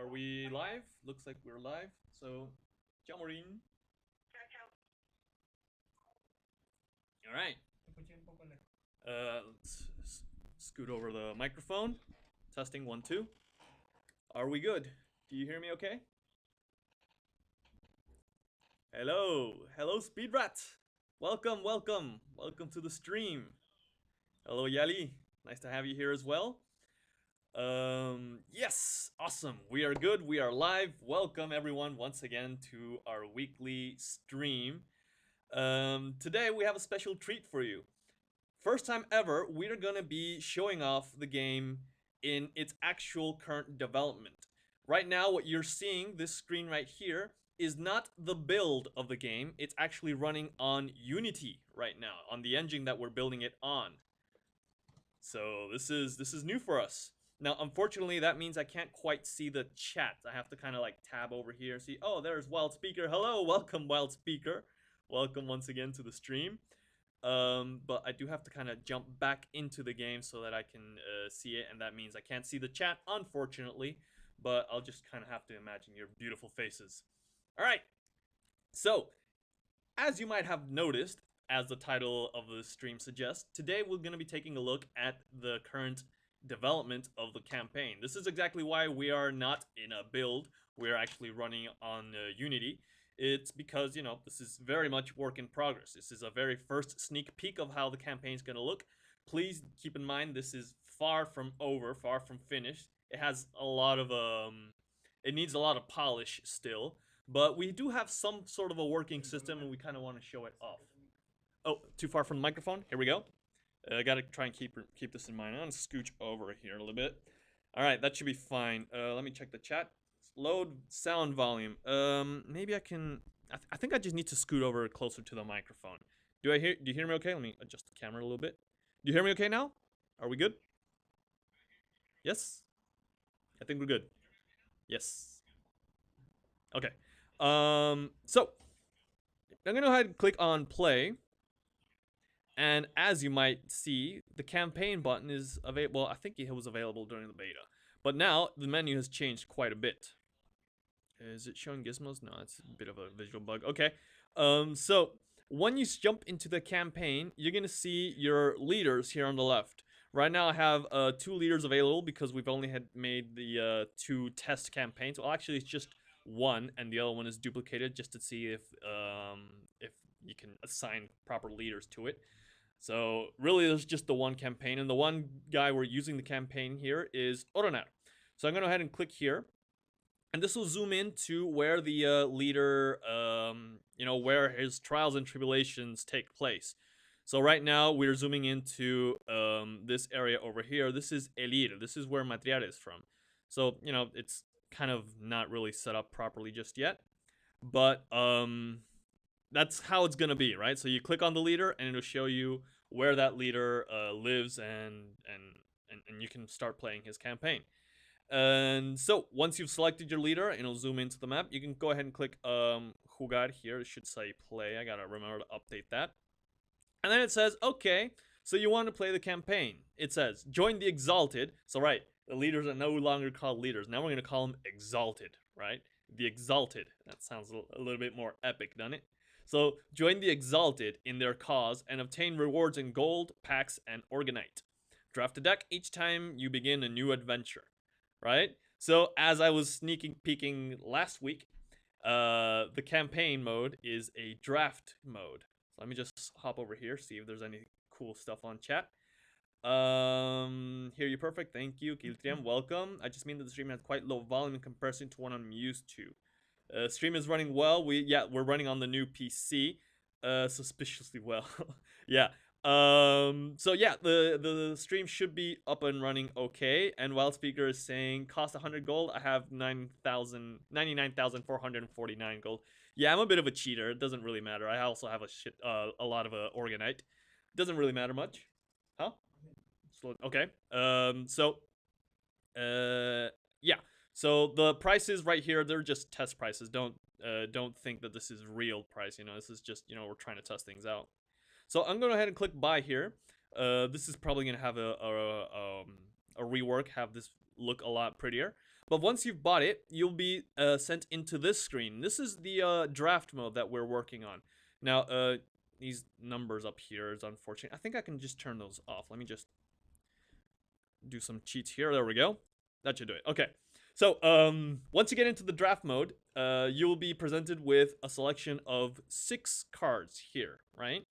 Are we live? Looks like we're live. So, ciao Maureen. All right. Let's scoot over the microphone. Testing 1 2. Are we good? Do you hear me okay? Hello, Speed Rat. Welcome to the stream. Hello, Yali. Nice to have you here as well. Yes, awesome. We are good. We are live. Welcome everyone once again to our weekly stream. Today we have a special treat for you. First time ever, we're gonna be showing off the game in its actual current development. Right now, what you're seeing, this screen right here, is not the build of the game. It's actually running on Unity right now, on the engine that we're building it on. So this is new for us. Now, unfortunately, that means I can't quite see the chat. I have to kind of like tab over here and see, oh, there's Wild Speaker. Hello, welcome, Wild Speaker. Welcome once again to the stream. But I do have to kind of jump back into the game so that I can see it, and that means I can't see the chat, unfortunately. But I'll just kind of have to imagine your beautiful faces. All right. So, as you might have noticed, as the title of the stream suggests, today we're going to be taking a look at the current development of the campaign. This is exactly why we are not in a build. We're actually running on Unity. It's because, this is very much work in progress. This is a very first sneak peek of how the campaign is going to look. Please keep in mind this is far from over, far from finished. It has a lot of, it needs a lot of polish still. But we do have some sort of a working system, and we kind of want to show it off. Oh, too far from the microphone? Here we go. I gotta try and keep this in mind. I'm gonna scooch over here a little bit. All right, that should be fine. Let me check the chat. Load sound volume. Maybe I can. I think I just need to scoot over closer to the microphone. Do you hear me okay? Let me adjust the camera a little bit. Do you hear me okay now? Are we good? Yes. I think we're good. Yes. Okay. So I'm gonna go ahead and click on play. And as you might see, the campaign button is available. Well, I think it was available during the beta. But now the menu has changed quite a bit. Is it showing gizmos? No, it's a bit of a visual bug. Okay. So when you jump into the campaign, you're going to see your leaders here on the left. Right now I have 2 leaders available because we've only had made the 2 test campaigns. Well, actually it's just 1, and the other one is duplicated just to see if you can assign proper leaders to it. So really there's just the 1 campaign, and the 1 guy we're using the campaign here is Oronar. So I'm going to go ahead and click here, and this will zoom into where the leader, where his trials and tribulations take place. So right now we're zooming into this area over here. This is Elir. This is where Matriar is from. So, it's kind of not really set up properly just yet, but that's how it's gonna be, right? So you click on the leader, and it'll show you where that leader lives, and you can start playing his campaign. And so once you've selected your leader, and it'll zoom into the map, you can go ahead and click Jugar here. It should say play. I gotta remember to update that. And then it says, okay, so you want to play the campaign. It says join the Exalted. So right, the leaders are no longer called leaders. Now we're gonna call them Exalted, right? The Exalted. That sounds a little bit more epic, doesn't it? So join the Exalted in their cause and obtain rewards in gold, packs, and Organite. Draft a deck each time you begin a new adventure, right? So as I was sneaking peeking last week, the campaign mode is a draft mode. So let me just hop over here, see if there's any cool stuff on chat. Hear you perfect. Thank you, Kiltriam. Welcome. I just mean that the stream has quite low volume in comparison to what I'm used to. Stream is running well. We're running on the new PC, suspiciously well. Yeah. So yeah, the stream should be up and running okay. And Wild Speaker is saying cost 100 gold. I have 99,449 gold. Yeah, I'm a bit of a cheater. It doesn't really matter. I also have a lot of Organite. Doesn't really matter much. Huh? Okay. Yeah. So the prices right here, they're just test prices. Don't think that this is real price. This is just, we're trying to test things out. So I'm going to go ahead and click buy here. This is probably going to have a a rework, have this look a lot prettier. But once you've bought it, you'll be sent into this screen. This is the draft mode that we're working on. Now, these numbers up here is unfortunate. I think I can just turn those off. Let me just do some cheats here. There we go. That should do it. Okay. So, once you get into the draft mode, you will be presented with a selection of 6 cards here, right?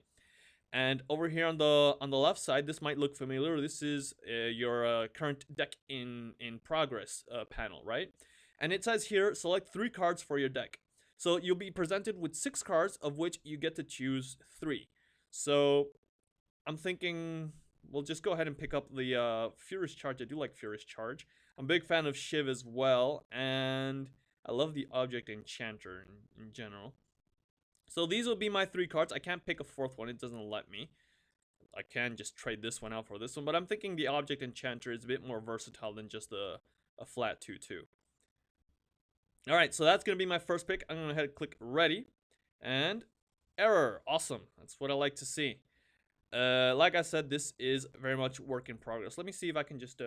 And over here on the left side, this might look familiar. This is your current deck in progress panel, right? And it says here, select 3 cards for your deck. So you'll be presented with 6 cards, of which you get to choose 3. So I'm thinking we'll just go ahead and pick up the Furious Charge. I do like Furious Charge. I'm a big fan of Shiv as well, and I love the Object Enchanter in general. So these will be my 3 cards. I can't pick a 4th one. It doesn't let me. I can just trade this one out for this one, but I'm thinking the Object Enchanter is a bit more versatile than just a flat 2/2. Alright, so that's going to be my first pick. I'm going to go ahead and click ready. And error. Awesome. That's what I like to see. Like I said, this is very much work in progress. Let me see if I can just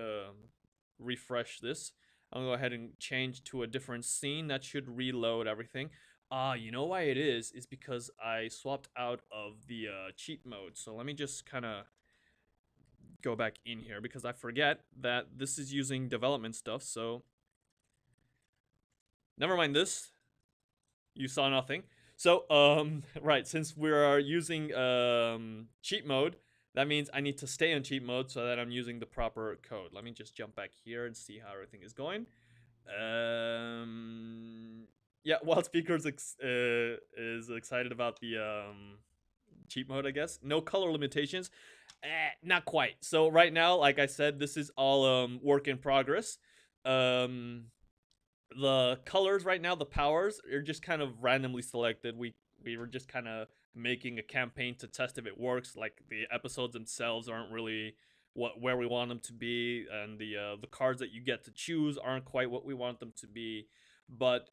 refresh this. I'm going to go ahead and change to a different scene. That should reload everything. You know why it is? Is because I swapped out of the cheat mode. So let me just kind of go back in here because I forget that this is using development stuff. So never mind this. You saw nothing. So, right, since we are using cheat mode, that means I need to stay on cheat mode so that I'm using the proper code. Let me just jump back here and see how everything is going. Yeah, Wild Speakers is excited about the cheat mode, I guess. No color limitations. Not quite. So right now, like I said, this is all work in progress. The colors right now, the powers, are just kind of randomly selected. We were just kind of making a campaign to test if it works. Like the episodes themselves aren't really where we want them to be, and the cards that you get to choose aren't quite what we want them to be. But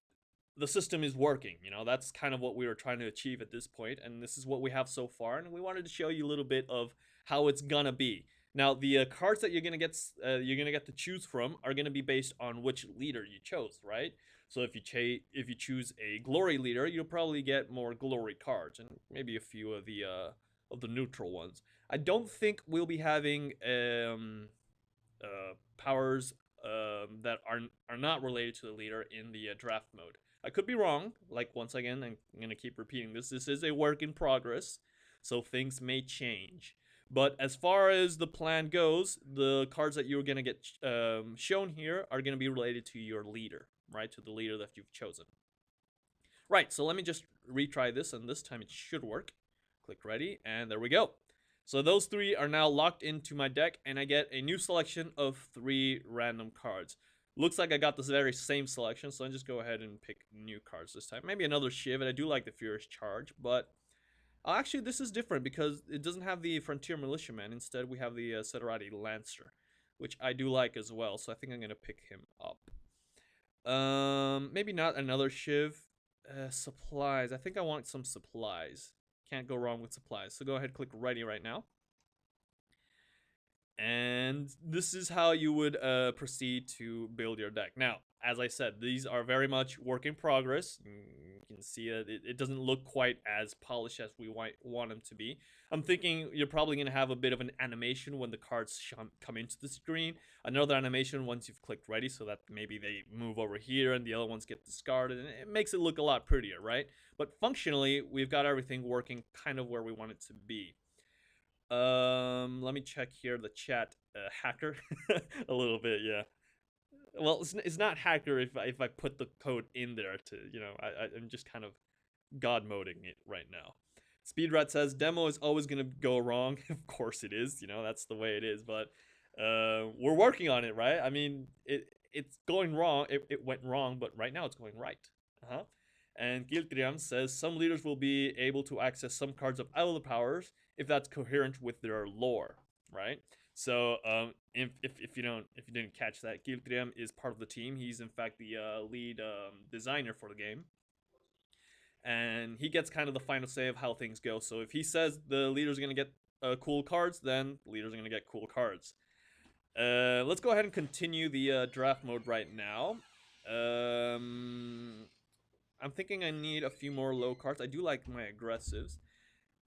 the system is working. You know, that's kind of what we were trying to achieve at this point, and this is what we have so far. And we wanted to show you a little bit of how it's gonna be. Now, the cards that you're gonna get to choose from are gonna be based on which leader you chose, right? So if you choose a glory leader, you'll probably get more glory cards and maybe a few of the neutral ones. I don't think we'll be having powers that are not related to the leader in the draft mode. I could be wrong. Like, once again, I'm gonna keep repeating this. This is a work in progress, so things may change. But as far as the plan goes, the cards that you're gonna get shown here are gonna be related to your leader, right? To the leader that you've chosen. Right, so let me just retry this, and this time it should work. Click ready, and there we go. So those 3 are now locked into my deck, and I get a new selection of 3 random cards. Looks like I got this very same selection, so I'll just go ahead and pick new cards this time. Maybe another Shiv, and I do like the Furious Charge, but actually this is different because it doesn't have the Frontier Militiaman. Instead, we have the Sederati Lancer, which I do like as well, so I think I'm going to pick him up. Maybe not another Shiv. Supplies. I think I want some supplies. Can't go wrong with supplies. So go ahead, click ready right now. And this is how you would proceed to build your deck. Now, as I said, these are very much work in progress. You can see that it doesn't look quite as polished as we want them to be. I'm thinking you're probably going to have a bit of an animation when the cards come into the screen. Another animation once you've clicked ready, so that maybe they move over here and the other ones get discarded. And it makes it look a lot prettier, right? But functionally, we've got everything working kind of where we want it to be. Let me check here the chat. Hacker, a little bit, yeah. Well, it's not hacker if I put the code in there to, you know, I'm just kind of god moding it right now. Speedrat says demo is always gonna go wrong. Of course it is, you know, that's the way it is. But we're working on it, right? I mean, it's going wrong. It went wrong, but right now it's going right. And Giltriam says some leaders will be able to access some cards of other powers if that's coherent with their lore, right? So if you didn't catch that, Giltriam is part of the team. He's in fact the lead designer for the game, and he gets kind of the final say of how things go. So if he says the leader's gonna get cool cards, then the leader's gonna get cool cards. Let's go ahead and continue the draft mode right now. Um, I'm thinking I need a few more low cards. I do like my aggressives.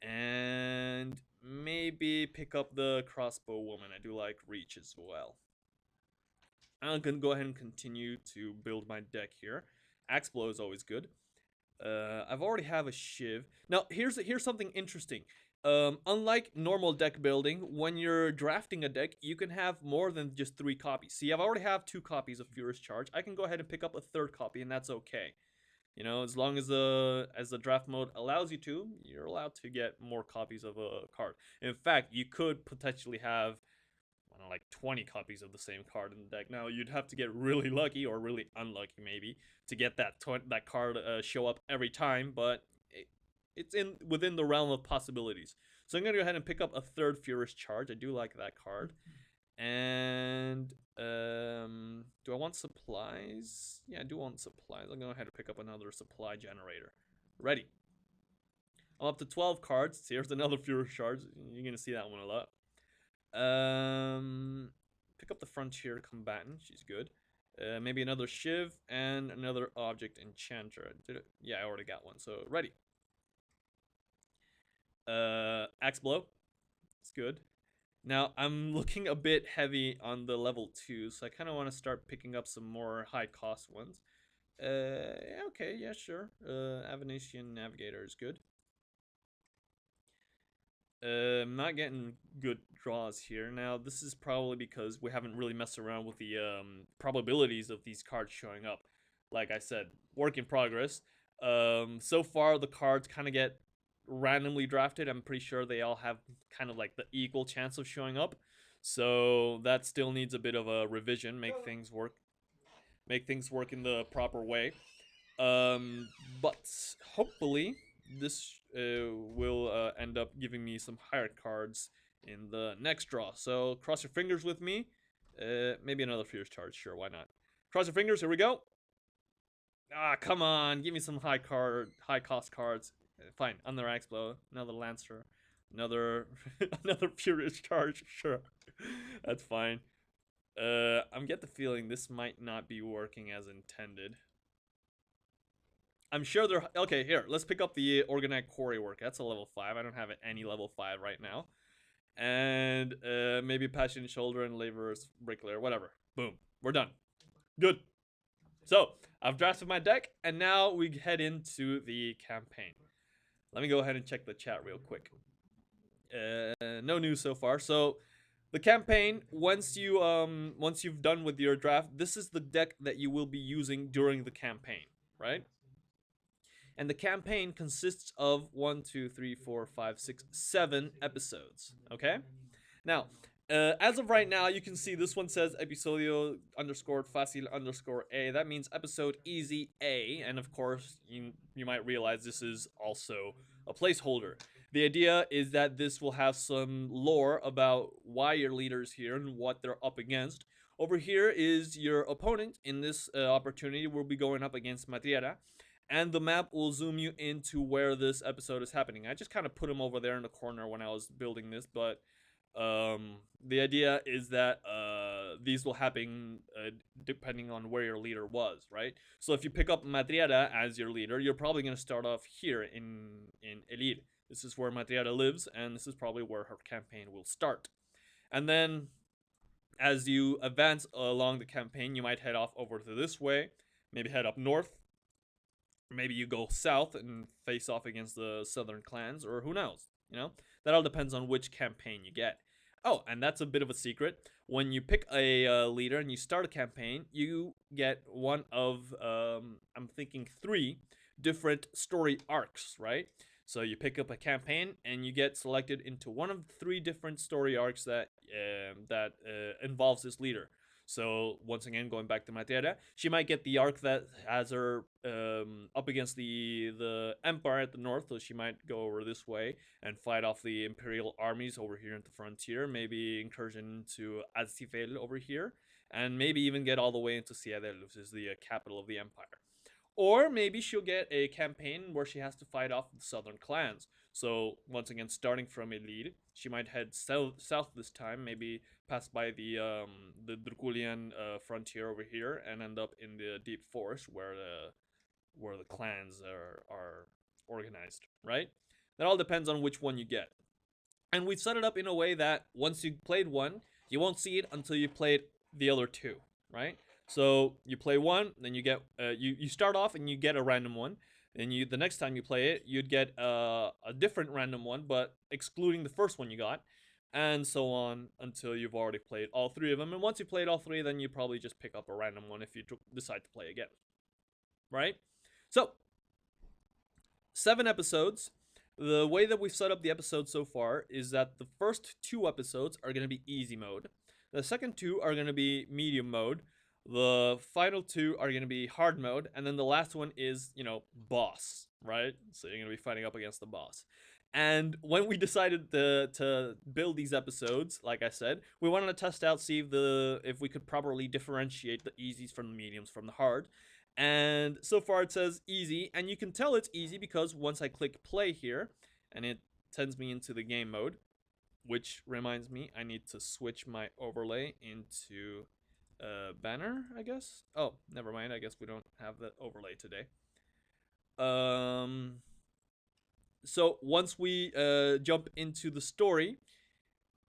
And maybe pick up the crossbow woman. I do like reach as well. I'm gonna go ahead and continue to build my deck here. Axe blow is always good. I've already have a shiv. Now here's something interesting. Unlike normal deck building, when you're drafting a deck, you can have more than just 3 copies. See, I've already have 2 copies of Furious Charge. I can go ahead and pick up a third copy, and that's okay. You know, as long as the draft mode allows you to, you're allowed to get more copies of a card. In fact, you could potentially have, I don't know, like 20 copies of the same card in the deck. Now, you'd have to get really lucky or really unlucky maybe to get that card show up every time, but it's within the realm of possibilities. So I'm gonna go ahead and pick up a third Furious Charge. I do like that card. And do I want supplies? Yeah, I do want supplies. I'll go ahead and pick up another supply generator. Ready. I'm up to 12 cards. Here's another Furious Charge. You're gonna see that one a lot. Pick up the Frontier Combatant. She's good. Maybe another Shiv and another Object Enchanter. Did it? Yeah, I already got one. So ready. Axe Blow. It's good. Now, I'm looking a bit heavy on the level 2, so I kind of want to start picking up some more high-cost ones. Okay, yeah, sure. Avenetian Navigator is good. I'm not getting good draws here. Now, this is probably because we haven't really messed around with the probabilities of these cards showing up. Like I said, work in progress. So far, the cards kind of get randomly drafted. I'm pretty sure they all have kind of like the equal chance of showing up. So that still needs a bit of a revision, make things work in the proper way. But hopefully this will end up giving me some higher cards in the next draw. So cross your fingers with me. Maybe another Fierce Charge, sure, why not? Cross your fingers, here we go. Ah, come on, give me some high cost cards. Fine, another Axe Blow, another Lancer, another another Furious Charge, sure. That's fine. I'm get the feeling this might not be working as intended. I'm sure they're okay. Here, let's pick up the Organic Quarry Work. That's a level 5. I don't have any level 5 right now. And maybe Passion Shoulder and Laborer's Bricklayer, whatever. Boom, we're done. Good. So I've drafted my deck, and now we head into the campaign. Let me go ahead and check the chat real quick. No news so far. So the campaign, once you've done with your draft, this is the deck that you will be using during the campaign, right? And the campaign consists of 1, 2, 3, 4, 5, 6, 7 episodes. Okay? Now, as of right now, you can see this one says episodio underscore fácil underscore A. That means episode easy A. And of course, you might realize this is also a placeholder. The idea is that this will have some lore about why your leader's here and what they're up against. Over here is your opponent. In this opportunity, we'll be going up against Matriera. And the map will zoom you into where this episode is happening. I just kind of put him over there in the corner when I was building this, but the idea is that these will happen depending on where your leader was, right? So if you pick up Matriera as your leader, you're probably going to start off here in Elir. This is where Matriera lives, and this is probably where her campaign will start. And then as you advance along the campaign, you might head off over to this way, maybe head up north. Maybe you go south and face off against the southern clans, or who knows, you know? That all depends on which campaign you get. Oh, and that's a bit of a secret. When you pick a leader and you start a campaign, you get one of, I'm thinking 3 different story arcs, right? So you pick up a campaign and you get selected into one of the 3 different story arcs that involves this leader. So once again, going back to Matriera, she might get the arc that has her up against the Empire at the north, so she might go over this way and fight off the Imperial armies over here at the frontier, maybe incursion into Aztifel over here, and maybe even get all the way into Ciudad, which is the capital of the Empire. Or maybe she'll get a campaign where she has to fight off the southern clans. So once again, starting from Elid, she might head south this time, maybe pass by the Drukulian frontier over here and end up in the deep forest where the clans are organized, right? That all depends on which one you get. And we've set it up in a way that once you played one, you won't see it until you played the other two, right? So you play one, then you get you start off and you get a random one. And you the next time you play it, you'd get a different random one, but excluding the first one you got, and so on until you've already played all three of them. And once you played all three, then you probably just pick up a random one if you decide to play again, right? So 7 episodes. The way that we've set up the episodes so far is that the first 2 episodes are going to be easy mode. The second 2 are going to be medium mode. The final 2 are going to be hard mode. And then the last one is, boss, right? So you're going to be fighting up against the boss. And when we decided to build these episodes, like I said, we wanted to test out, see if we could properly differentiate the easies from the mediums from the hard. And so far it says easy, and you can tell it's easy because once I click play here, and it sends me into the game mode, which reminds me I need to switch my overlay into banner, I guess. Oh, never mind. I guess we don't have the overlay today. So once we jump into the story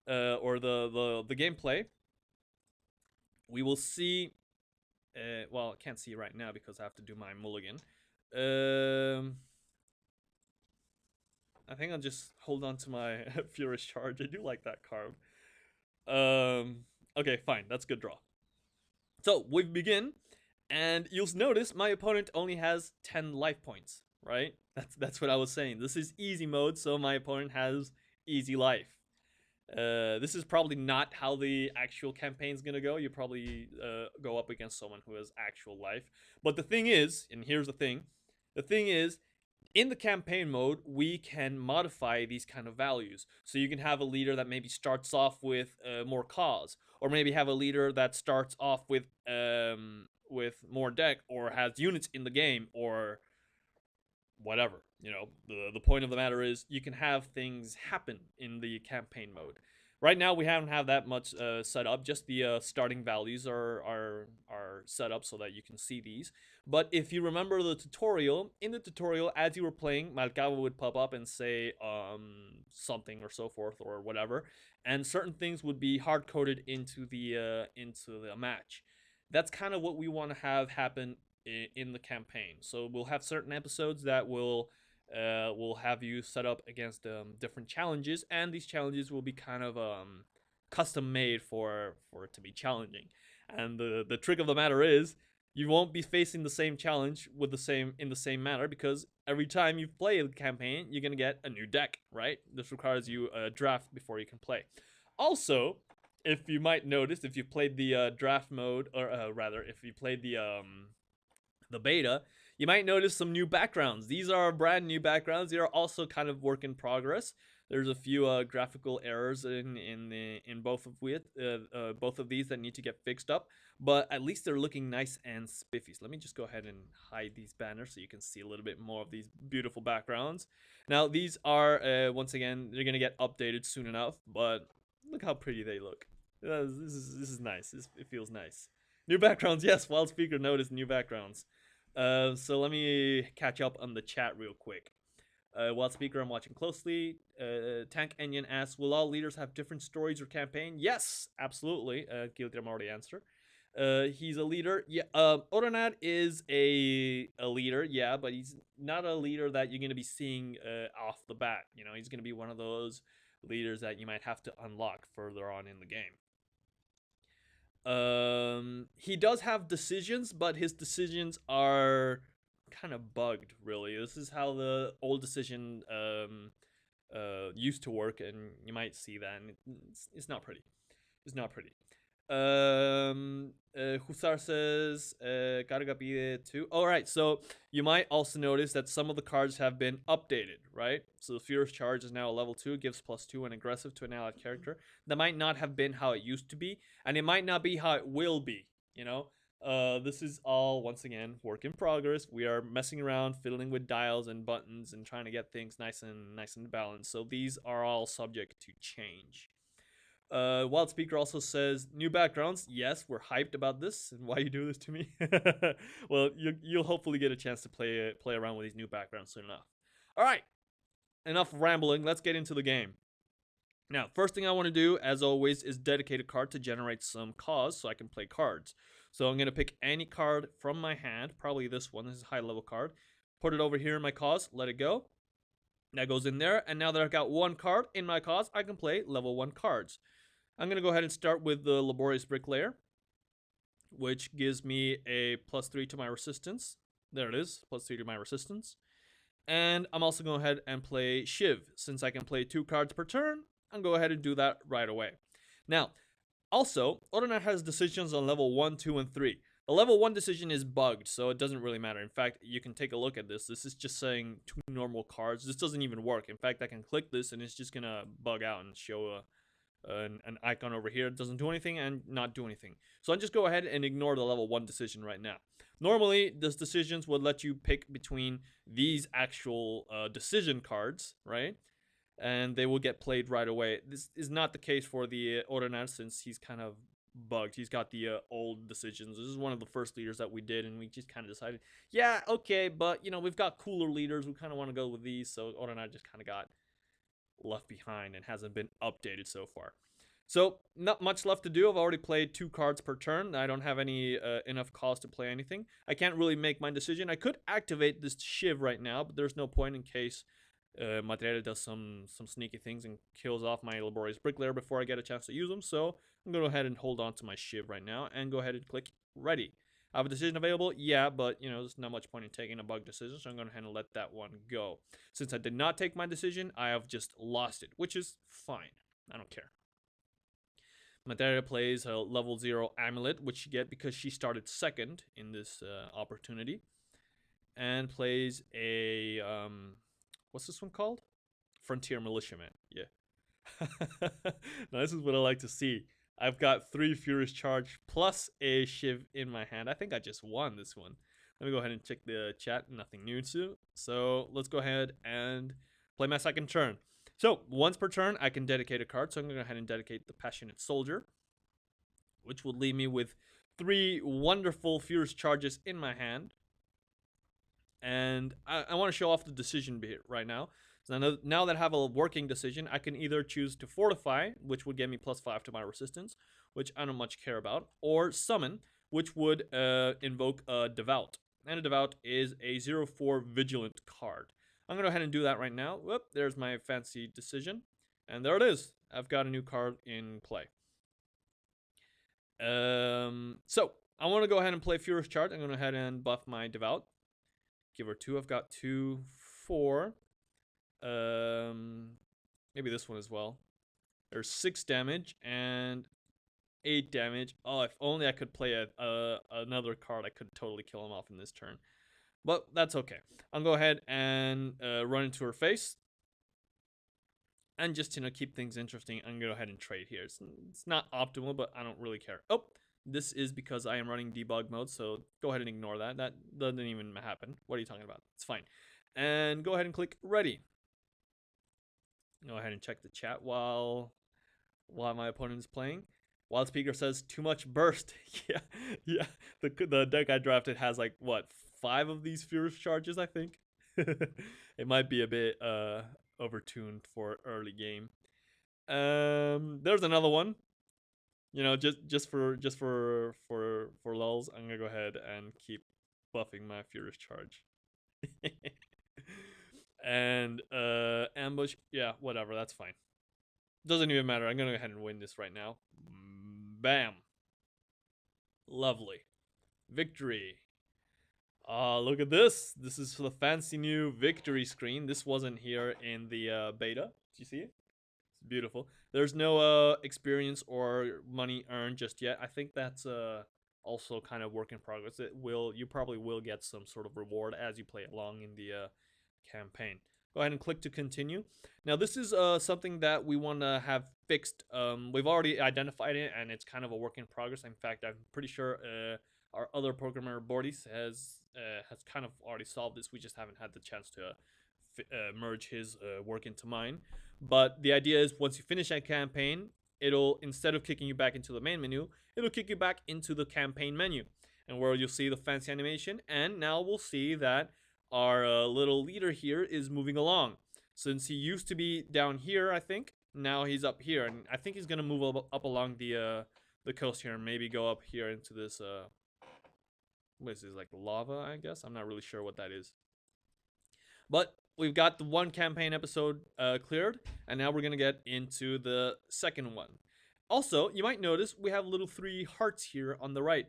or the gameplay, we will see. Well, I can't see right now because I have to do my mulligan. I think I'll just hold on to my Furious Charge. I do like that card. Okay, fine. That's a good draw. So we begin, and you'll notice my opponent only has 10 life points. Right? That's what I was saying. This is easy mode, so my opponent has easy life. This is probably not how the actual campaign's gonna go. You probably go up against someone who has actual life. But the thing is, and here's the thing is, in the campaign mode, we can modify these kind of values. So you can have a leader that maybe starts off with more cause, or maybe have a leader that starts off with more deck, or has units in the game, or whatever. The point of the matter is you can have things happen in the campaign mode. Right now we haven't have that much set up. Just the starting values are set up so that you can see these. But if you remember the tutorial, in the tutorial as you were playing, Malcava would pop up and say something or so forth or whatever, and certain things would be hard coded into the match. That's kind of what we want to have happen in the campaign. So we'll have certain episodes that will have you set up against different challenges, and these challenges will be kind of custom made for it to be challenging. And the trick of the matter is you won't be facing the same challenge in the same manner, because every time you play a campaign, you're gonna get a new deck, right? This requires you a draft before you can play. Also, if you might notice, if you played the draft mode, or rather, if you played the beta, you might notice some new backgrounds. These are brand new backgrounds. They are also kind of work in progress. There's a few graphical errors in both of these that need to get fixed up, but at least they're looking nice and spiffy. So let me just go ahead and hide these banners so you can see a little bit more of these beautiful backgrounds. Now these are once again, they're gonna get updated soon enough, but look how pretty they look. This is nice. It feels nice. New backgrounds, yes. Wild Speaker noticed new backgrounds. So let me catch up on the chat real quick. Wild Speaker, I'm watching closely. Tank Onion asks, will all leaders have different stories or campaign? Yes, absolutely. Giltram already answered. He's a leader. Yeah. Oronad is a leader. Yeah, but he's not a leader that you're gonna be seeing off the bat. He's gonna be one of those leaders that you might have to unlock further on in the game. He does have decisions, but his decisions are kind of bugged, really. This is how the old decision used to work, and you might see that, and it's not pretty. It's not pretty. Husar says, Carga pide 2. Alright, so you might also notice that some of the cards have been updated, right? So the Furious Charge is now a level 2, gives +2 and aggressive to an allied character. That might not have been how it used to be, and it might not be how it will be, This is all, once again, work in progress. We are messing around, fiddling with dials and buttons, and trying to get things nice and balanced. So these are all subject to change. Wild Speaker also says new backgrounds. Yes, we're hyped about this. And why you do this to me? Well, you'll hopefully get a chance to play around with these new backgrounds soon enough. All right, enough rambling. Let's get into the game. Now, first thing I want to do, as always, is dedicate a card to generate some cause so I can play cards. So I'm going to pick any card from my hand, probably this one. This is a high level card. Put it over here in my cause, let it go. That goes in there, and now that I've got one card in my cause, I can play level 1 cards. I'm going to go ahead and start with the Laborious Bricklayer, which gives me a +3 to my resistance. There it is, +3 to my resistance. And I'm also going to go ahead and play Shiv. Since I can play 2 cards per turn, I'll go ahead and do that right away. Now, also, Odonar has decisions on level 1, 2, and 3. The level 1 decision is bugged, so it doesn't really matter. In fact, you can take a look at this. This is just saying 2 normal cards. This doesn't even work. In fact, I can click this and it's just going to bug out and show an icon over here. It doesn't do anything and not do anything. So I'll just go ahead and ignore the level 1 decision right now. Normally, these decisions would let you pick between these actual decision cards, right? And they will get played right away. This is not the case for the Odonar since he's kind of bugged. He's got the old decisions. This is one of the first leaders that we did, and we just kind of decided, yeah, okay, but you know, we've got cooler leaders. We kind of want to go with these, so Odonar just kind of got left behind and hasn't been updated so far. So not much left to do. I've already played 2 cards per turn. I don't have any enough cost to play anything. I can't really make my decision. I could activate this Shiv right now, but there's no point in case Material does some sneaky things and kills off my Laborious Bricklayer before I get a chance to use them. So I'm going to go ahead and hold on to my Shiv right now and go ahead and click ready. I have a decision available? Yeah, but you know, there's not much point in taking a bug decision, so I'm going to go ahead and let that one go. Since I did not take my decision, I have just lost it, which is fine. I don't care. Materia plays a level 0 Amulet, which you get because she started second in this opportunity. And plays a, what's this one called? Frontier Militiaman, yeah. Now this is what I like to see. I've got 3 Furious Charge plus a Shiv in my hand. I think I just won this one. Let me go ahead and check the chat. Nothing new too. So let's go ahead and play my second turn. So once per turn, I can dedicate a card. So I'm going to go ahead and dedicate the Passionate Soldier, which will leave me with 3 wonderful Furious Charges in my hand. And I want to show off the decision bit right now. So now that I have a working decision, I can either choose to Fortify, which would give me +5 to my resistance, which I don't much care about, or Summon, which would invoke a Devout. And a Devout is a 0/4 Vigilant card. I'm going to go ahead and do that right now. Whoop, there's my fancy decision. And there it is. I've got a new card in play. So I want to go ahead and play Furious Charge. I'm going to go ahead and buff my Devout. Give her 2. I've got 2, 4. Maybe this one as well. There's 6 damage and 8 damage. Oh, if only I could play another card, I could totally kill him off in this turn. But that's okay. I'll go ahead and run into her face. And just, you know, keep things interesting, I'm going to go ahead and trade here. It's not optimal, but I don't really care. Oh, this is because I am running debug mode, so go ahead and ignore that. That doesn't even happen. What are you talking about? It's fine. And go ahead and click ready. Go ahead and check the chat while my opponent is playing. Wild Speaker says too much burst. yeah. The deck I drafted has like what, 5 of these Furious Charges, I think. It might be a bit overtuned for early game. There's another one. You know, just for lulz, I'm gonna go ahead and keep buffing my Furious Charge. And ambush, yeah, whatever, that's fine. Doesn't even matter. I'm gonna go ahead and win this right now. Bam. Lovely. Victory. Look at this. This is the fancy new victory screen. This wasn't here in the beta. Did you see it? It's beautiful. There's no experience or money earned just yet. I think that's also kind of work in progress. You probably will get some sort of reward as you play along in the campaign. Go ahead and click to continue. Now this is something that we want to have fixed. We've already identified it, and it's kind of a work in progress. In fact, I'm pretty sure our other programmer Bordis has kind of already solved this. We just haven't had the chance to merge his work into mine. But the idea is once you finish that campaign, it'll, instead of kicking you back into the main menu, it'll kick you back into the campaign menu, and where you'll see the fancy animation. And now we'll see that our little leader here is moving along. Since he used to be down here, I think, now he's up here, and I think he's gonna move up along the coast here, and maybe go up here into this what is this, like lava, I guess? I'm not really sure what that is. But we've got the one campaign episode cleared, and now we're gonna get into the second one. Also, you might notice we have little 3 hearts here on the right.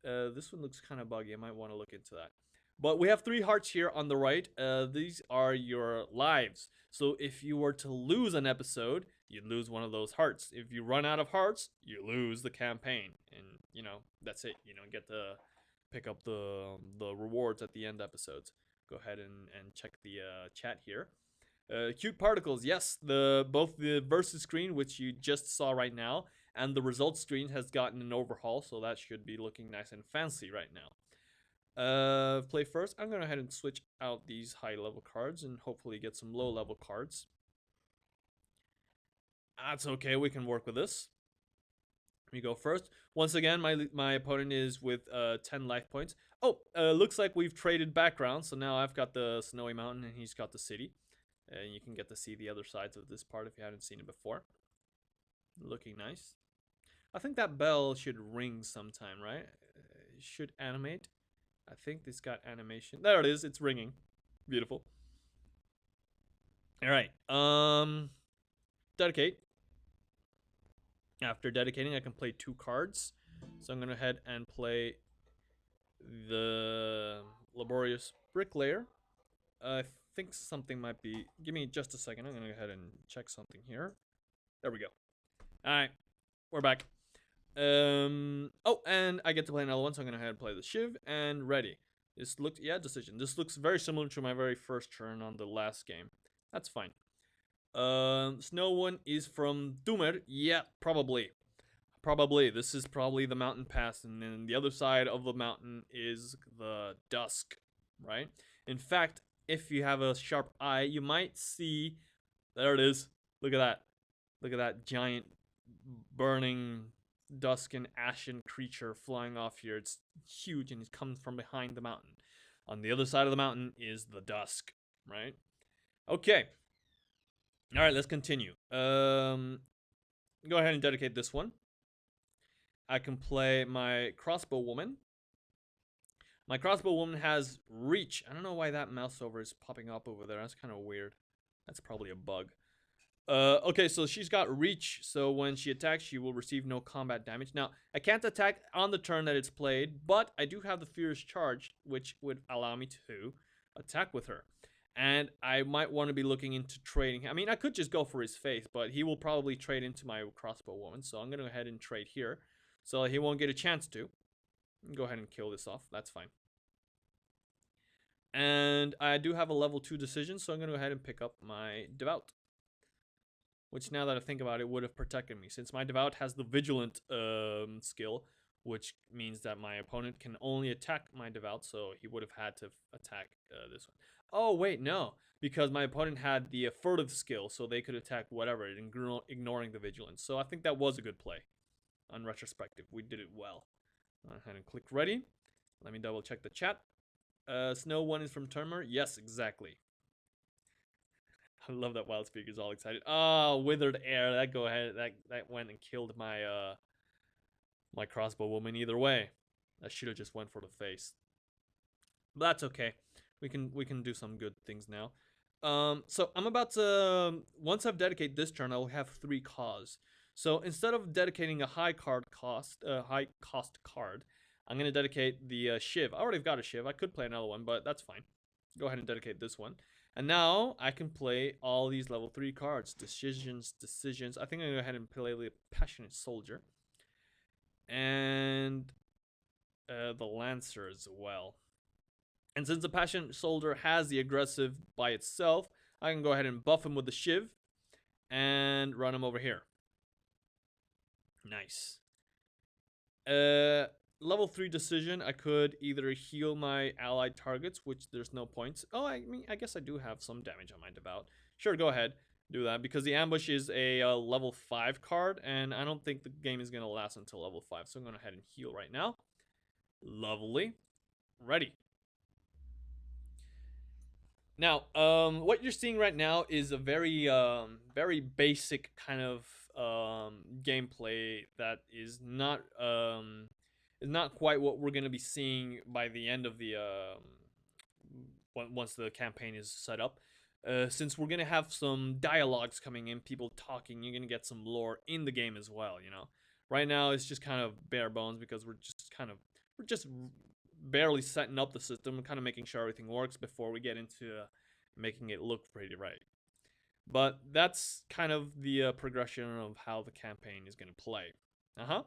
This one looks kind of buggy. I might want to look into that. But we have 3 hearts here on the right. These are your lives. So if you were to lose an episode, you'd lose one of those hearts. If you run out of hearts, you lose the campaign, and that's it. Get to pick up the rewards at the end episodes. Go ahead and check the chat here. Cute particles, yes. Both the versus screen, which you just saw right now, and the results screen has gotten an overhaul, so that should be looking nice and fancy right now. Play first. I'm gonna go ahead and switch out these high level cards and hopefully get some low level cards. That's okay. We can work with this. Let me go first. Once again, my opponent is with 10 life points. Oh, looks like we've traded backgrounds. So now I've got the snowy mountain and he's got the city. And you can get to see the other sides of this part if you haven't seen it before. Looking nice. I think that bell should ring sometime, right? It should animate. I think this got animation. There it is. It's ringing. Beautiful. All right. Dedicate. After dedicating, I can play 2 cards. So I'm going to head and play the Laborious Bricklayer. I think something might be... Give me just a second. I'm going to go ahead and check something here. There we go. Alright. We're back. Oh, and I get to play another one, so I'm going to go ahead and play the Shiv. And ready. This looks... Yeah, decision. This looks very similar to my very first turn on the last game. That's fine. Snow one is from Dumer. Yeah, probably. Probably. This is probably the mountain pass, and then the other side of the mountain is the dusk, right? In fact, if you have a sharp eye, you might see... There it is. Look at that. Look at that giant burning dusk and ashen creature flying off here. It's huge, and it comes from behind the mountain. On the other side of the mountain is the dusk, right? Okay. All right, let's continue. Go ahead and dedicate this one. I can play my crossbow woman. My crossbow woman has reach. I don't know why that mouse over is popping up over there. That's kind of weird. That's probably a bug. Okay, so she's got reach. So when she attacks, she will receive no combat damage. Now, I can't attack on the turn that it's played, but I do have the Fierce Charge, which would allow me to attack with her. And I might want to be looking into trading. I mean, I could just go for his face, but he will probably trade into my crossbow woman. So I'm going to go ahead and trade here. So he won't get a chance to. Go ahead and kill this off. That's fine. And I do have a level 2 decision, so I'm going to go ahead and pick up my Devout. Which, now that I think about it, would have protected me. Since my Devout has the Vigilant skill, which means that my opponent can only attack my Devout, so he would have had to attack this one. Oh, wait, no. Because my opponent had the Furtive skill, so they could attack whatever, ignoring the Vigilance. So I think that was a good play. On retrospective, we did it well. Go ahead and click ready. Let me double check the chat. Snow 1 is from Termer. Yes, exactly. I love that Wild Speaker's all excited. Oh, Withered Air. That went and killed my my crossbow woman either way. That should have just went for the face. But that's okay. We can do some good things now. So I'm about to, once I've dedicated this turn, I'll have 3 Cause. So instead of dedicating a high cost card, I'm gonna dedicate the Shiv. I already got a Shiv. I could play another one, but that's fine. Go ahead and dedicate this one. And now I can play all these level 3 cards. Decisions. I think I'm gonna go ahead and play the Passionate Soldier. And the Lancer as well. And since the Passionate Soldier has the aggressive by itself, I can go ahead and buff him with the Shiv and run him over here. Nice. Level 3 decision, I could either heal my allied targets, which there's no points. Oh, I mean, I guess I do have some damage on my Devout. Sure, go ahead. do that because the ambush is a level 5 card, and I don't think the game is going to last until level 5. So I'm going to head and heal right now. Lovely. Ready. Now, what you're seeing right now is a very basic kind of gameplay that is not quite what we're gonna be seeing by the end of the once the campaign is set up. Since we're gonna have some dialogues coming in, people talking, you're gonna get some lore in the game as well. You know, right now it's just kind of bare bones because we're just barely setting up the system and kind of making sure everything works before we get into making it look pretty right. But that's kind of the progression of how the campaign is gonna play. Uh huh.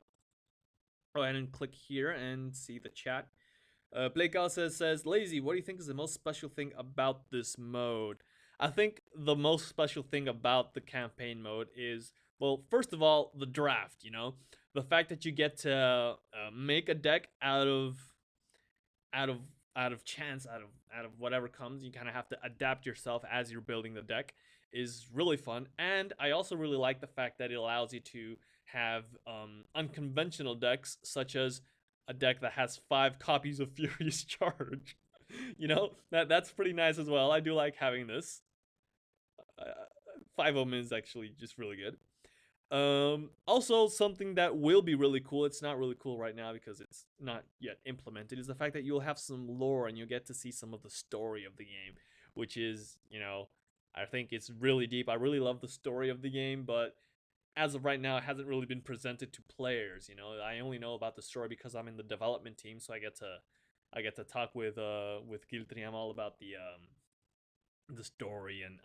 Go ahead and click here and see the chat. Causa says, Lazy, what do you think is the most special thing about this mode? I think the most special thing about the campaign mode is, well, first of all, the draft, you know? The fact that you get to make a deck out of chance, out of whatever comes. You kind of have to adapt yourself as you're building the deck is really fun. And I also really like the fact that it allows you to have unconventional decks, such as a deck that has 5 copies of Furious Charge. You know, that's pretty nice as well. I do like having this. 5 of them is actually just really good. Also, something that will be really cool, it's not really cool right now because it's not yet implemented, is the fact that you'll have some lore and you'll get to see some of the story of the game, which is, you know, I think it's really deep. I really love the story of the game, but as of right now, it hasn't really been presented to players. You know, I only know about the story because I'm in the development team, so I get to talk with Giltriam all about the story and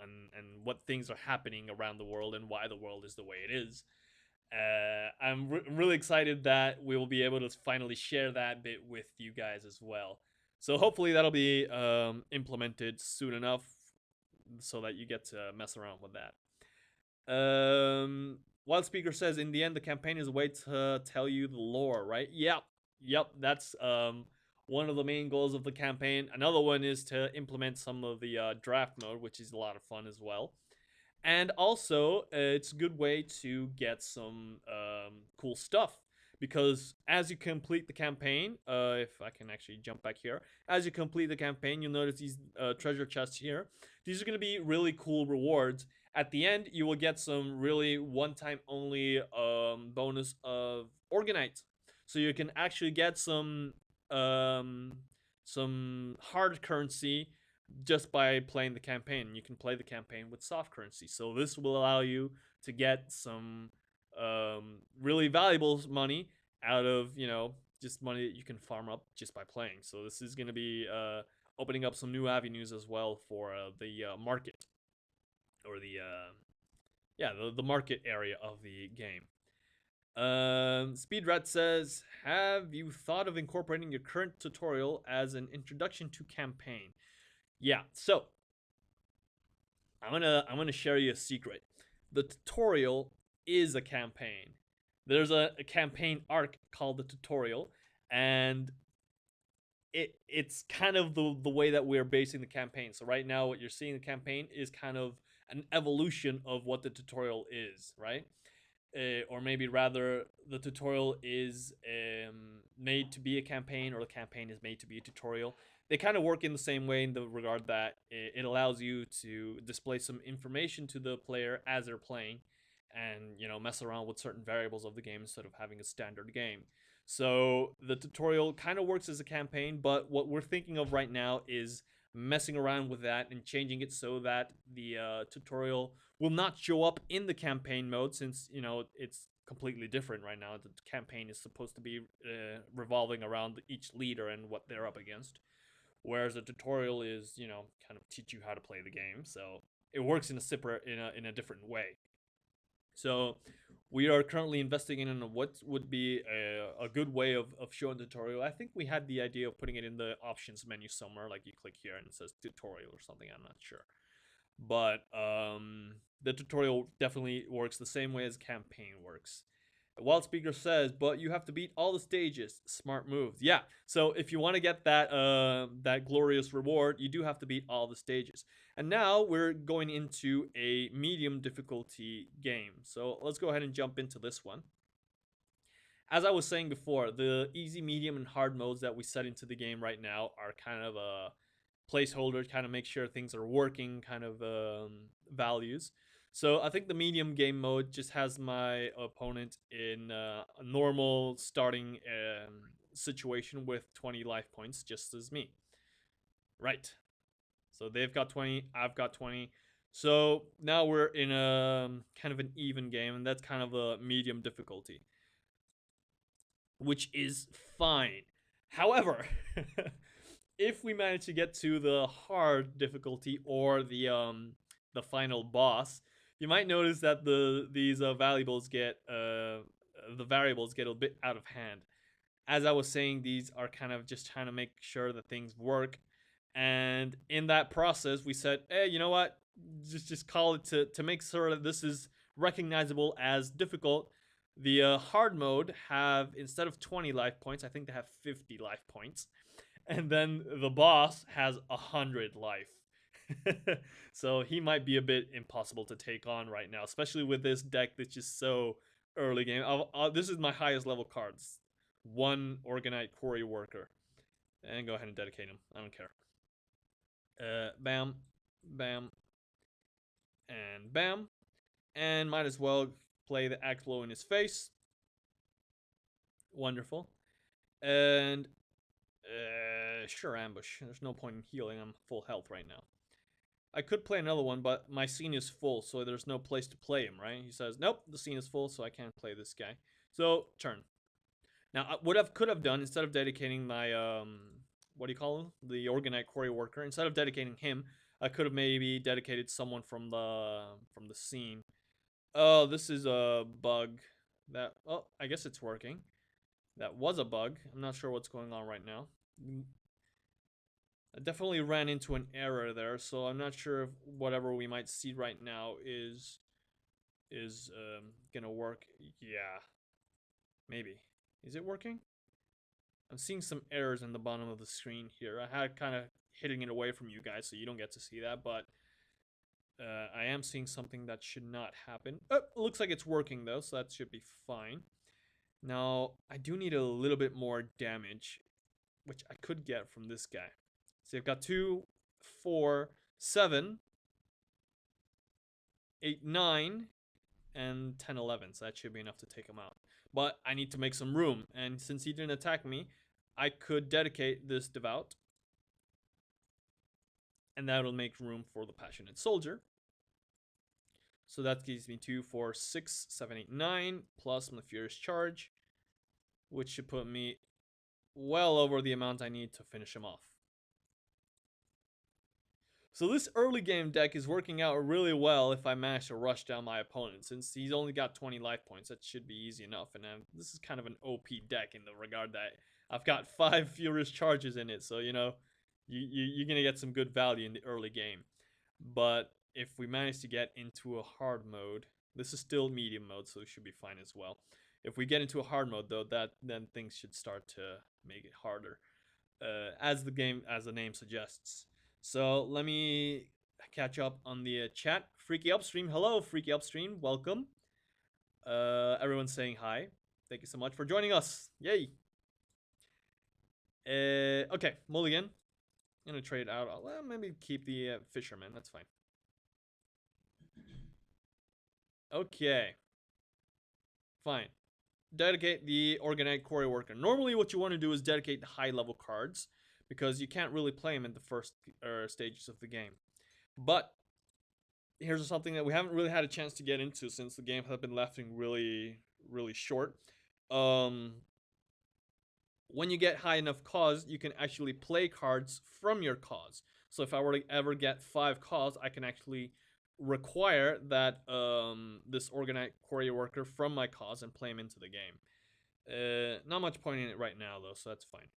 what things are happening around the world and why the world is the way it is. I'm really excited that we will be able to finally share that bit with you guys as well. So hopefully that'll be implemented soon enough so that you get to mess around with that. Wild Speaker says, in the end, the campaign is a way to tell you the lore, right? Yep. That's one of the main goals of the campaign. Another one is to implement some of the draft mode, which is a lot of fun as well. And also, it's a good way to get some cool stuff. Because as you complete the campaign, if I can actually jump back here, as you complete the campaign, you'll notice these treasure chests here. These are going to be really cool rewards. At the end, you will get some really one-time only bonus of Organite. So you can actually get some hard currency just by playing the campaign. You can play the campaign with soft currency. So this will allow you to get some really valuable money out of, you know, just money that you can farm up just by playing. So this is going to be opening up some new avenues as well for the market, or the market area of the game. Speedrat says, have you thought of incorporating your current tutorial as an introduction to campaign? Yeah, so I'm gonna share you a secret. The tutorial is a campaign. There's a campaign arc called the tutorial, and it's kind of the way that we're basing the campaign. So right now, what you're seeing in the campaign is kind of an evolution of what the tutorial is, right? Or maybe rather, the tutorial is made to be a campaign, or the campaign is made to be a tutorial. They kind of work in the same way in the regard that it allows you to display some information to the player as they're playing, and, you know, mess around with certain variables of the game instead of having a standard game. So the tutorial kind of works as a campaign, but what we're thinking of right now is messing around with that and changing it so that the tutorial will not show up in the campaign mode, since, you know, it's completely different right now. The campaign is supposed to be revolving around each leader and what they're up against, whereas the tutorial is, you know, kind of teach you how to play the game. So it works in a different way. So we are currently investigating in what would be a good way of showing the tutorial. I think we had the idea of putting it in the options menu somewhere, like you click here and it says tutorial or something. I'm not sure. But the tutorial definitely works the same way as campaign works. Wild Speaker says, but you have to beat all the stages. Smart moves. Yeah. So if you want to get that glorious reward, you do have to beat all the stages. And now we're going into a medium difficulty game. So let's go ahead and jump into this one. As I was saying before, the easy, medium, and hard modes that we set into the game right now are kind of a placeholder, kind of make sure things are working, kind of values. So I think the medium game mode just has my opponent in a normal starting situation with 20 life points, just as me. Right. So they've got 20, I've got 20. So now we're in a kind of an even game, and that's kind of a medium difficulty, which is fine. However, if we manage to get to the hard difficulty or the final boss, you might notice that these variables get a bit out of hand. As I was saying, these are kind of just trying to make sure that things work, and in that process, we said, hey, you know what? Just call it to make sure that this is recognizable as difficult. The hard mode have, instead of 20 life points, I think they have 50 life points, and then the boss has 100 life. So he might be a bit impossible to take on right now, especially with this deck that's just so early game. This is my highest level cards. One Organite Quarry Worker. And go ahead and dedicate him. I don't care. Bam, bam, and bam. And might as well play the axe blow in his face. Wonderful. And sure, ambush. There's no point in healing. I'm full health right now. I could play another one, but my scene is full, so there's no place to play him, right? He says, nope, the scene is full, so I can't play this guy. So, turn. Now, what I could have done, instead of dedicating my, what do you call him? The Organite Quarry Worker, instead of dedicating him, I could have maybe dedicated someone from the scene. Oh, this is a bug. Oh, I guess it's working. That was a bug. I'm not sure what's going on right now. I definitely ran into an error there, so I'm not sure if whatever we might see right now is gonna work. Yeah, maybe. Is it working? I'm seeing some errors in the bottom of the screen here. I had kind of hitting it away from you guys, so you don't get to see that, but I am seeing something that should not happen. Oh, looks like it's working though, so that should be fine. Now, I do need a little bit more damage, which I could get from this guy. So I've got 2, 4, 7, 8, 9, and 10, 11. So that should be enough to take him out. But I need to make some room. And since he didn't attack me, I could dedicate this Devout. And that'll make room for the Passionate Soldier. So that gives me 2, 4, 6, 7, 8, 9, plus my Furious Charge, which should put me well over the amount I need to finish him off. So this early game deck is working out really well if I manage to rush down my opponent. Since he's only got 20 life points, that should be easy enough. And this is kind of an OP deck in the regard that I've got 5 Furious Charges in it. So, you know, you're going to get some good value in the early game. But if we manage to get into a hard mode, this is still medium mode, so it should be fine as well. If we get into a hard mode, though, then things should start to make it harder, as the name suggests. So let me catch up on the chat. Freaky Upstream, hello, Freaky Upstream, welcome. Everyone's saying hi. Thank you so much for joining us. Yay. Okay, Mulligan. I'm gonna trade out. Well, maybe keep the Fisherman. That's fine. Okay. Fine. Dedicate the Organite Quarry Worker. Normally, what you want to do is dedicate the high-level cards, because you can't really play them in the first stages of the game. But here's something that we haven't really had a chance to get into since the game has been left really, really short. When you get high enough cause, you can actually play cards from your cause. So if I were to ever get 5 cause, I can actually require that this Organite Quarry Worker from my cause and play him into the game. Not much point in it right now though, so that's fine.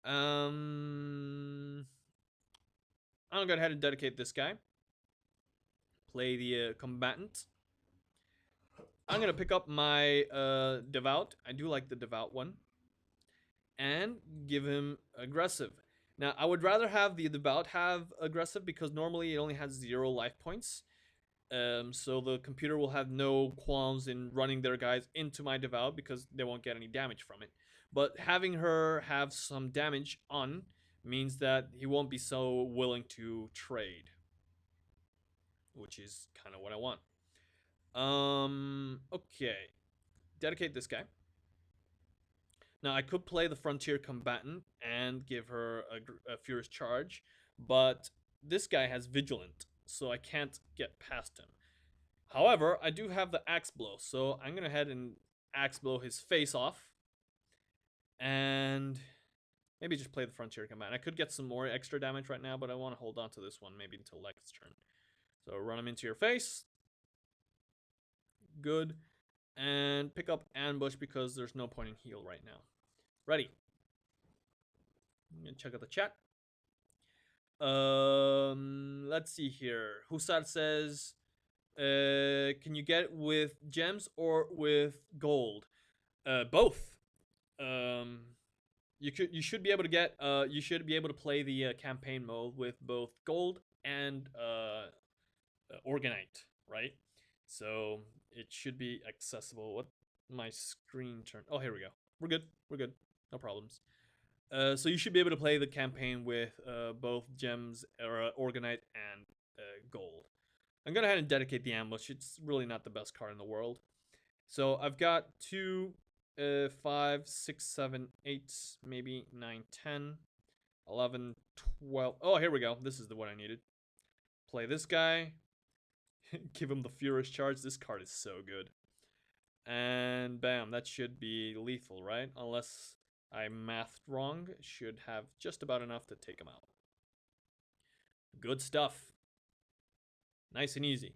I'm gonna go ahead and dedicate this guy. Play the combatant. I'm gonna pick up my devout. I do like the devout one, and give him aggressive. Now I would rather have the devout have aggressive because normally it only has 0 life points. So the computer will have no qualms in running their guys into my devout because they won't get any damage from it. But having her have some damage on means that he won't be so willing to trade, which is kind of what I want. Okay. Dedicate this guy. Now I could play the frontier combatant and give her a furious charge, but this guy has vigilant, so I can't get past him. However, I do have the axe blow, so I'm gonna head and axe blow his face off, and maybe just play the frontier combatant. I could get some more extra damage right now, but I want to hold on to this one maybe until Lex's turn. So run him into your face. Good. And pick up ambush because there's no point in heal right now. Ready. I'm gonna check out the chat. Let's see here. Husar says, can you get with gems or with gold? Both. You should be able to get you should be able to play the campaign mode with both gold and orgonite, right? So it should be accessible. What my screen turn? Oh, here we go. We're good. We're good. No problems. So you should be able to play the campaign with both gems or orgonite and gold. I'm gonna go ahead and dedicate the ambush. It's really not the best card in the world. So I've got 2, 5, 6, 7, 8, maybe 9, 10, 11, 12. Oh, here we go. This is the one I needed. Play this guy. Give him the furious charge. This card is so good. And bam, that should be lethal, right? Unless I mathed wrong. Should have just about enough to take him out. Good stuff. Nice and easy.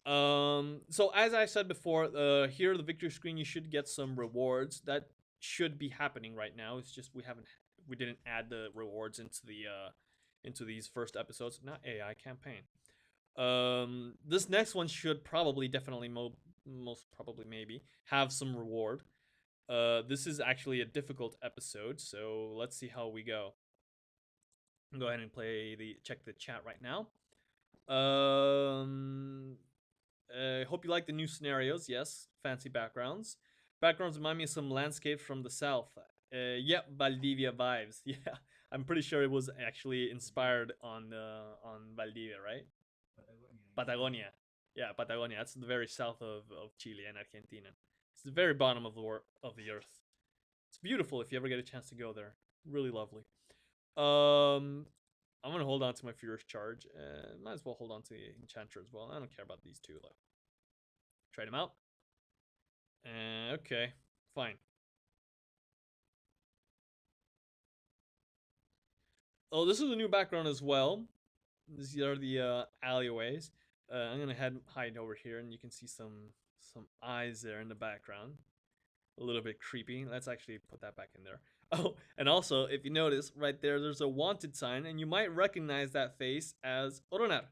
So as I said before, here the victory screen, you should get some rewards. That should be happening right now. It's just we didn't add the rewards into these first episodes. Not AI campaign. This next one should probably definitely most probably maybe have some reward. This is actually a difficult episode, so let's see how we go. Go ahead and check the chat right now. Hope you like the new scenarios. Yes, fancy backgrounds. Backgrounds remind me of some landscapes from the south. Yep, Valdivia vibes. Yeah, I'm pretty sure it was actually inspired on Valdivia, right? Patagonia. Yeah, Patagonia. That's the very south of Chile and Argentina. It's the very bottom of the earth. It's beautiful if you ever get a chance to go there. Really lovely. I'm gonna hold on to my furious charge. Might as well hold on to the enchanter as well. I don't care about these two though. Trade them out. Okay, fine. Oh, this is a new background as well. These are the alleyways. I'm gonna hide over here, and you can see some eyes there in the background. A little bit creepy. Let's actually put that back in there. Oh, and also, if you notice, right there's a wanted sign, and you might recognize that face as Oronar.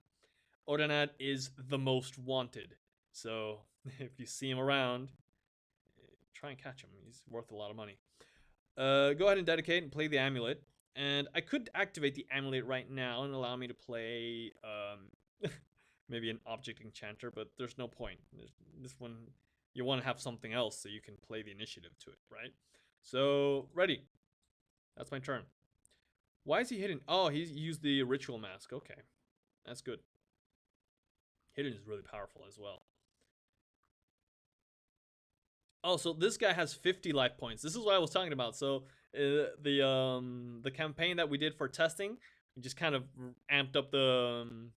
Oronar is the most wanted. So, if you see him around, try and catch him. He's worth a lot of money. Go ahead and dedicate and play the amulet. And I could activate the amulet right now and allow me to play maybe an object enchanter, but there's no point. This one, you want to have something else so you can play the initiative to it, right? So, ready. That's my turn. Why is he hidden? Oh, he used the ritual mask. Okay, that's good. Hidden is really powerful as well. Oh, so this guy has 50 life points. This is what I was talking about. So the campaign that we did for testing, we just kind of amped up the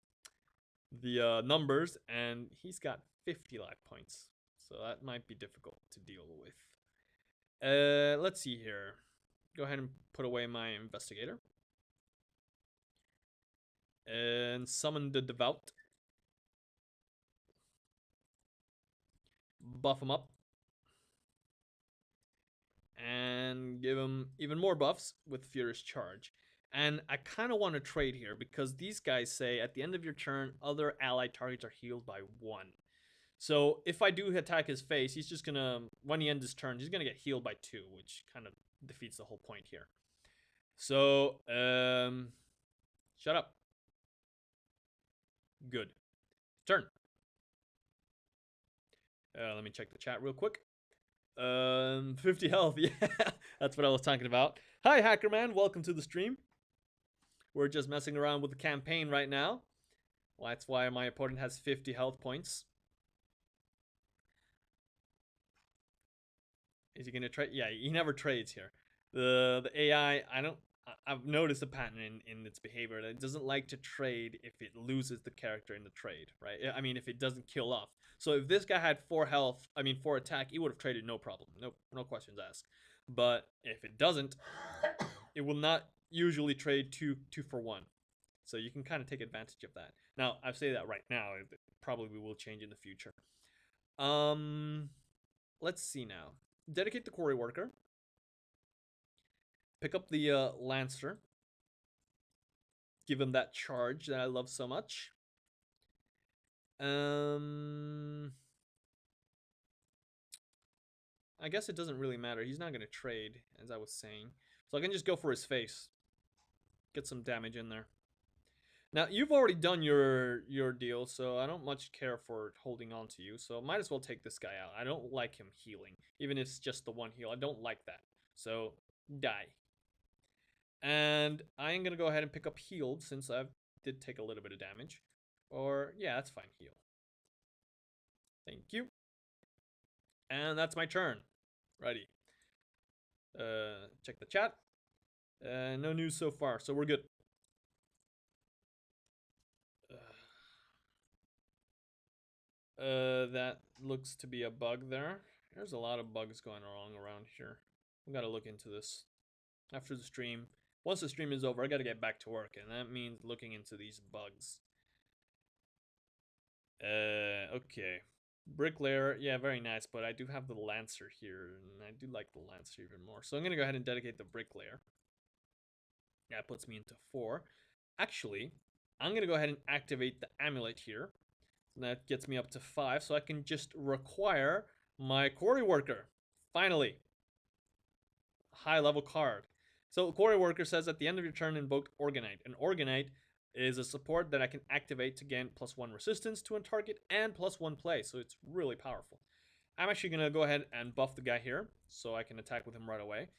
numbers, and he's got 50 life points. So that might be difficult to deal with. Let's see here. Go ahead and put away my investigator. And summon the devout. Buff him up. And give him even more buffs with Furious Charge. And I kind of want to trade here because these guys say at the end of your turn, other allied targets are healed by 1. So if I do attack his face, he's just gonna, when he ends his turn, he's gonna get healed by 2, which kind of defeats the whole point here. So, shut up. Good. Turn. Let me check the chat real quick. 50 health. Yeah, that's what I was talking about. Hi, Hacker Man. Welcome to the stream. We're just messing around with the campaign right now. Well, that's why my opponent has 50 health points. Is he gonna trade? Yeah, he never trades here. The AI, I've noticed a pattern in its behavior that it doesn't like to trade if it loses the character in the trade, right? I mean, if it doesn't kill off. So if this guy had 4 health, I mean 4 attack, he would have traded no problem, no questions asked. But if it doesn't, it will not usually trade two for 1. So you can kind of take advantage of that. Now I say that right now, it probably will change in the future. Let's see now. Dedicate the quarry worker. Pick up the Lancer. Give him that charge that I love so much. I guess it doesn't really matter. He's not going to trade, as I was saying. So I can just go for his face. Get some damage in there. Now, you've already done your deal, so I don't much care for holding on to you. So might as well take this guy out. I don't like him healing. Even if it's just the 1 heal. I don't like that. So, die. And I am going to go ahead and pick up healed, since I did take a little bit of damage. Or, yeah, that's fine, heal. Thank you. And that's my turn. Righty. Check the chat. No news so far, so we're good. That looks to be a bug there. There's a lot of bugs going wrong around here. We gotta look into this after the stream. Once the stream is over, I gotta get back to work, and that means looking into these bugs. Okay. Bricklayer, yeah, very nice, but I do have the Lancer here, and I do like the Lancer even more. So I'm gonna go ahead and dedicate the Bricklayer. That puts me into 4. Actually, I'm gonna go ahead and activate the Amulet here. And that gets me up to 5, so I can just require my Quarry Worker. Finally. High level card. So Quarry Worker says at the end of your turn, invoke Orgonite. And Orgonite is a support that I can activate to gain +1 resistance to a target and +1 play, so it's really powerful. I'm actually going to go ahead and buff the guy here, so I can attack with him right away.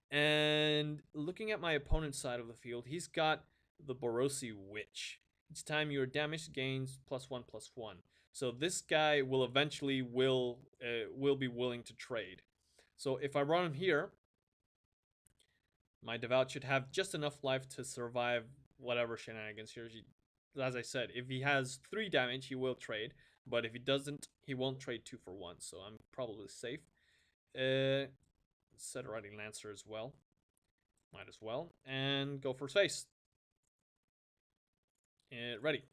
And looking at my opponent's side of the field, he's got the Borosi Witch. Each time you're damaged, gains +1/+1. So this guy will eventually will be willing to trade. So if I run him here, my Devout should have just enough life to survive whatever shenanigans here. As I said, if he has 3 damage, he will trade. But if he doesn't, he won't trade 2 for 1. So I'm probably safe. Set a Riding Lancer as well. Might as well. And go for his face. Ready.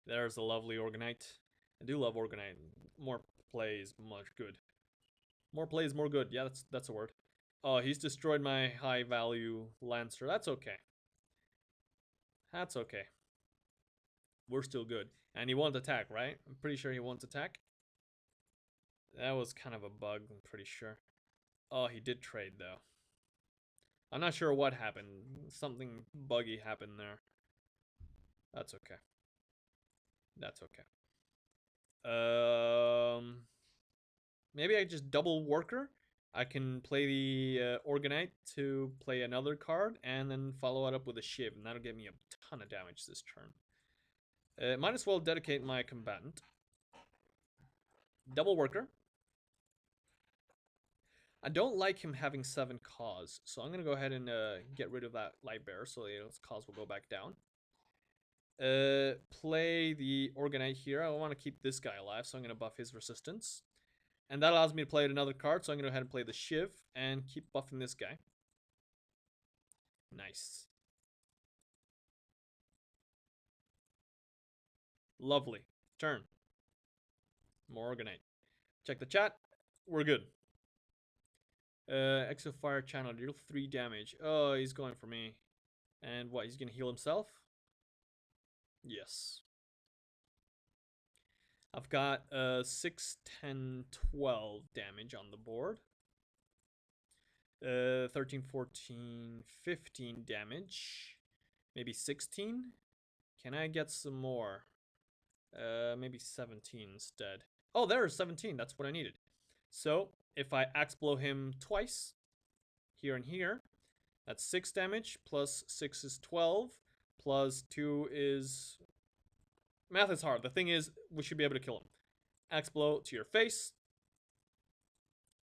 There's a lovely Orgonite. I do love Orgonite. More play is much good. More play is more good. Yeah, that's a word. Oh, he's destroyed my high value Lancer. That's okay. That's okay. We're still good. And he won't attack, right? I'm pretty sure he won't attack. That was kind of a bug, I'm pretty sure. Oh, he did trade though. I'm not sure what happened. Something buggy happened there. That's okay. That's okay. Maybe I just double worker. I can play the Orgonite to play another card and then follow it up with a Shiv, and that'll give me a ton of damage this turn. Might as well dedicate my combatant. Double worker. I don't like him having 7 Cause, so I'm going to go ahead and get rid of that Light Bearer, so his Cause will go back down. Play the Orgonite here. I want to keep this guy alive, so I'm going to buff his resistance. And that allows me to play another card, so I'm going to go ahead and play the Shiv and keep buffing this guy. Nice. Lovely. Turn. More Orgonite. Check the chat. We're good. Exo Fire Channel, deal 3 damage. Oh, he's going for me. And what, he's going to heal himself? Yes. I've got 6, 10, 12 damage on the board. 13, 14, 15 damage. Maybe 16. Can I get some more? Maybe 17 instead. Oh, there's 17. That's what I needed. So if I axe blow him twice, here and here, that's 6 damage. Plus 6 is 12. Plus 2 is... Math is hard. The thing is, we should be able to kill him. Axe blow to your face.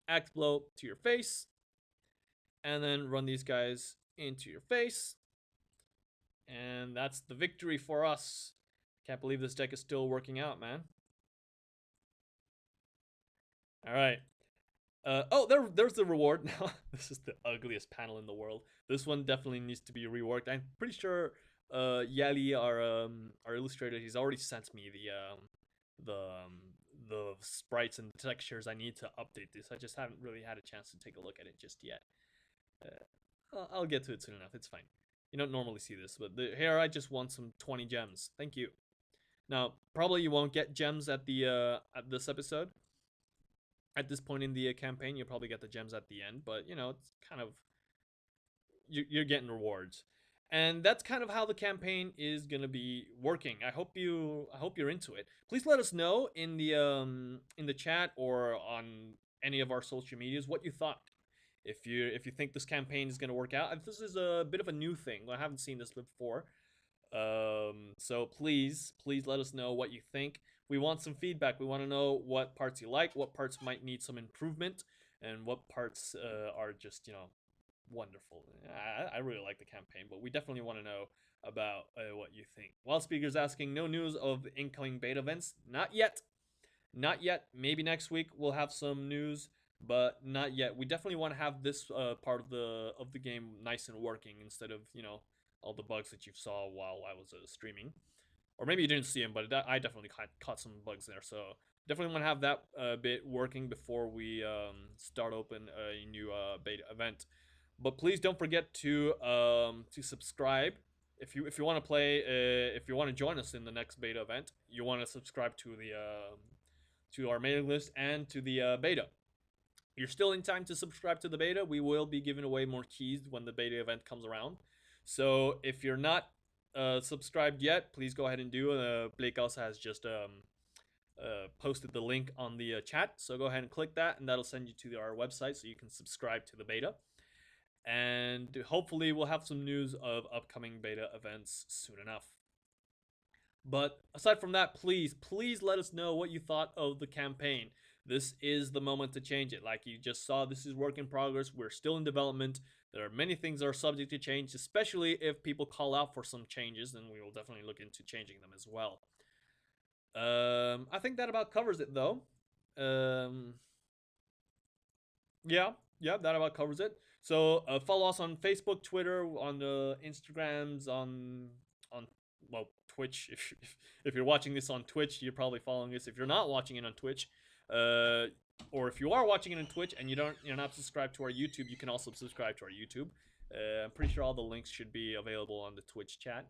Axe blow to your face. And then run these guys into your face. And that's the victory for us. Can't believe this deck is still working out, man. Alright. There's the reward now. This is the ugliest panel in the world. This one definitely needs to be reworked. I'm pretty sure Yali, our illustrator, he's already sent me the sprites and the textures. I need to update this. I just haven't really had a chance to take a look at it just yet. I'll get to it soon enough. It's fine. You don't normally see this, but here I just want some 20 gems. Thank you. Now, probably you won't get gems at this episode. At this point in the campaign, you'll probably get the gems at the end, but you know, it's kind of you're getting rewards. And that's kind of how the campaign is gonna be working. I hope you're into it. Please let us know in the chat or on any of our social medias what you thought. If you think this campaign is gonna work out, this is a bit of a new thing. I haven't seen this before. So please let us know what you think. We want some feedback. We want to know what parts you like, what parts might need some improvement, and what parts are just, wonderful. I really like the campaign, but we definitely want to know about what you think. Wild Speaker's asking, no news of incoming beta events? Not yet. Not yet. Maybe next week we'll have some news, but not yet. We definitely want to have this part of the game nice and working instead of, all the bugs that you saw while I was streaming. Or maybe you didn't see them, but I definitely caught some bugs there. So definitely want to have that bit working before we start open a new beta event. But please don't forget to subscribe if you want to play. If you want to join us in the next beta event, you want to subscribe to our mailing list and to the beta. You're still in time to subscribe to the beta. We will be giving away more keys when the beta event comes around. So if you're not subscribed yet, please go ahead and do. Causa has just posted the link on the chat. So go ahead and click that, and that'll send you to our website so you can subscribe to the beta. And hopefully we'll have some news of upcoming beta events soon enough. But aside from that, please let us know what you thought of the campaign. This is the moment to change it. Like you just saw, this is work in progress. We're still in development. There are many things that are subject to change, especially if people call out for some changes, then we will definitely look into changing them as well. I think that about covers it, though. Yeah, that about covers it. So follow us on Facebook, Twitter, on the Instagrams, on well, Twitch. If you're watching this on Twitch, you're probably following us. If you're not watching it on Twitch, or if you are watching it on Twitch and you're not subscribed to our YouTube, you can also subscribe to our YouTube. I'm pretty sure all the links should be available on the Twitch chat.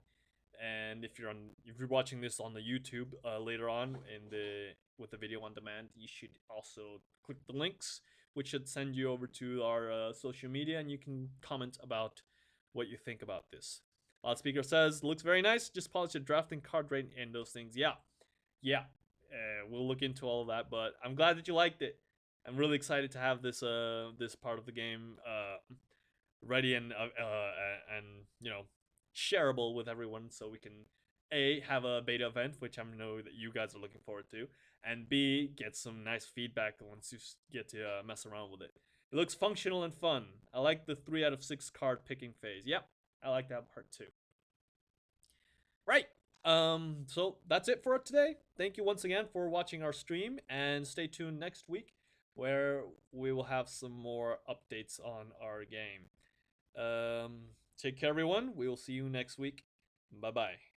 And if you're watching this on the YouTube later on with the video on demand, you should also click the links, which should send you over to our social media, and you can comment about what you think about this. Loudspeaker says, looks very nice, just polish the drafting card rate and those things. Yeah. We'll look into all of that, but I'm glad that you liked it. I'm really excited to have this this part of the game ready and shareable with everyone, so we can A, have a beta event, which I know that you guys are looking forward to, and B, get some nice feedback once you get to mess around with it. It looks functional and fun. I like the 3 out of 6 card picking phase. Yep, I like that part too. Right. So that's it for today. Thank you once again for watching our stream, and stay tuned next week where we will have some more updates on our game. Take care, everyone. We will see you next week. Bye-bye.